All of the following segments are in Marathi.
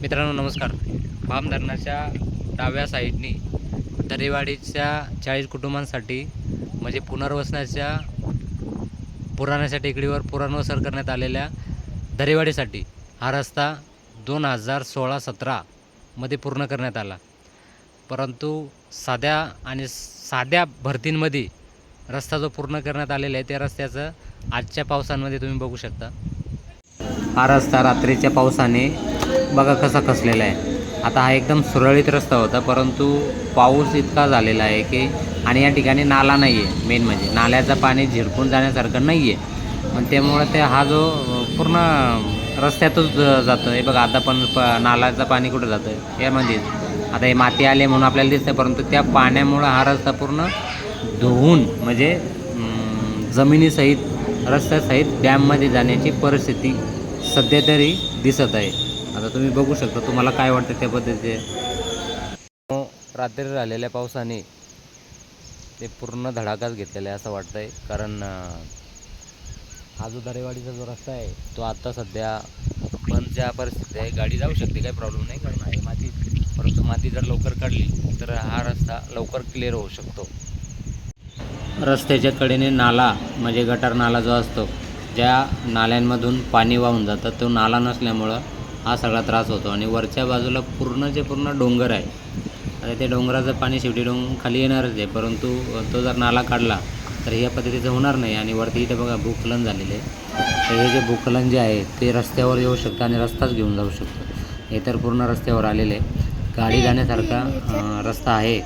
मित्रांनो नमस्कार. भाम धरणाच्या डाव्या साईडनी दरेवाडीच्या 40 कुटुंबांसाठी म्हणजे पुनर्वसनाच्या पुराणाच्या टेकडीवर पुनर्वसन करण्यात आलेल्या दरेवाडीसाठी हा रस्ता 2016-17 मध्ये पूर्ण करण्यात आला. परंतु साध्या भरतींमध्ये रस्ता जो पूर्ण करण्यात आलेला आहे त्या रस्त्याचं आजच्या पावसांमध्ये तुम्ही बघू शकता. हा रस्ता रात्रीच्या पावसाने बघा कसा खचलेला आहे. आता हा एकदम सुरळीत रस्ता होता, परंतु पाऊस इतका झालेला आहे की आणि या ठिकाणी नाला नाही आहे. मेन म्हणजे नाल्याचं पाणी झिरपून जाण्यासारखं नाही आहे. मग त्यामुळं हा जो पूर्ण रस्त्यातच जातो आहे. बघा आता पण नाल्याचं पाणी कुठं जातं आहे यामध्ये. आता हे माती आले म्हणून आपल्याला दिसतं, परंतु त्या पाण्यामुळं हा रस्ता पूर्ण धुवून म्हणजे जमिनीसहित रस्त्यासहित डॅममध्ये जाण्याची परिस्थिती सध्या तरी दिसत आहे. आता तुम्ही बघू शकता, तुम्हाला काय वाटतं त्या पद्धतीचे. रात्री झालेल्या पावसाने ते पूर्ण धडाकाच घेतलेला आहे असं वाटतं आहे. कारण हा जो दरेवाडीचा जो रस्ता आहे तो आत्ता सध्या बंदच्या परिस्थिती आहे. गाडी जाऊ शकते, काही प्रॉब्लेम नाही, कारण आहे माती. परंतु माती जर लवकर काढली तर हा रस्ता लवकर क्लिअर होऊ शकतो. रस्त्याच्या कडेने नाला म्हणजे गटार नाला जो असतो, ज्या नाल्यांमधून पाणी वाहून जातं, तो नाला नसल्यामुळं हा सगळा त्रास होतो. आणि वरच्या बाजूला पूर्ण डोंगर आहे. आता ते डोंगराचं पाणी शेवटी खाली येणारच आहे, परंतु तो जर नाला काढला तर ह्या पद्धतीचं होणार नाही. आणि वरती इथे बघा भूस्खलन झालेले आहे. तर हे जे भूस्खलन जे आहे ते रस्त्यावर येऊ शकतं आणि रस्ताच घेऊन जाऊ शकतो. हे तर पूर्ण रस्त्यावर आलेले आहे. गाडी जाण्यासारखा रस्ता आहे,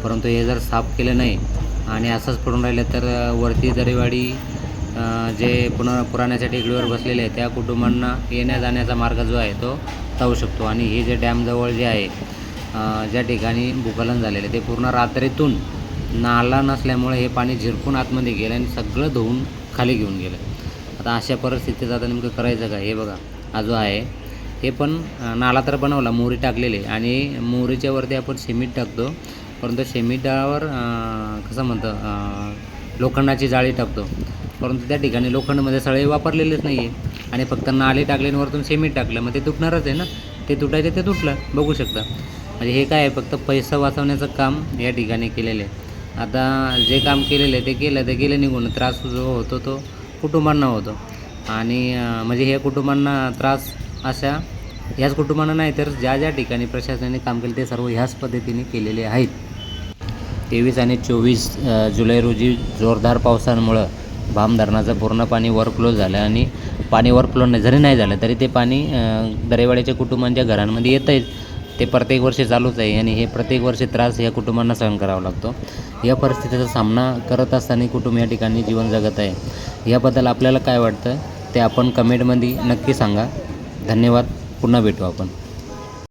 परंतु हे जर साफ केलं नाही आणि असंच पडून राहिलं तर वरती दरेवाडी जे पुराणाच्या टेकडीवर बसलेले आहे त्या कुटुंबांना येण्या जाण्याचा मार्ग जो आहे तो जाऊ शकतो. आणि हे जे डॅमजवळ जे आहे ज्या ठिकाणी भूस्खलन झालेलं आहे ते पूर्ण रात्रीतून नाला नसल्यामुळे हे पाणी झिरपून आतमध्ये गेलं आणि सगळं धुवून खाली घेऊन गेलं. आता अशा परिस्थितीत आता नेमकं करायचं काय. हे बघा हा जो आहे हे पण नाला तर बनवला, मोरी टाकलेली आणि मोरीच्या वरती आपण सिमेंट टाकतो, परंतु सिमेंटावर कसं म्हणतं लोखंडाची जाळी टाकतो, परंतु त्या ठिकाणी लोखंडमध्ये सळई वापरलेलेच नाही आहे. आणि फक्त नाले टाकले आणि वरतून सिमेंट टाकलं, मग ते तुटणारच आहे ना. ते तुटायचं ते तुटलं, बघू शकता. म्हणजे हे काय आहे, फक्त पैसा वाचवण्याचं काम या ठिकाणी केलेलं आहे. आता जे काम केलेलं आहे ते गेलं निघून. त्रास जो होतो तो कुटुंबांना होतो. आणि म्हणजे हे कुटुंबांना त्रास अशा ह्याच कुटुंबांना नाही तर ज्या ठिकाणी प्रशासनाने काम केले ते सर्व ह्याच पद्धतीने केलेले आहेत. 23 आणि 24 जुलै रोजी जोरदार पावसामुळं भाम धरणाचं पूर्ण पाणी ओव्हरफ्लो झालं. आणि पाणी ओव्हरफ्लो जरी नाही झालं तरी ते पाणी दरेवाडीच्या कुटुंबांच्या घरांमध्ये येतं आहे. ते प्रत्येक वर्षी चालूच आहे आणि हे प्रत्येक वर्षी त्रास या कुटुंबांना सहन करावा लागतो. या परिस्थितीचा सामना करत असताना कुटुंब या ठिकाणी जीवन जगत आहे. याबद्दल आपल्याला काय वाटतं ते आपण कमेंटमध्ये नक्की सांगा. धन्यवाद. पुन्हा भेटू आपण.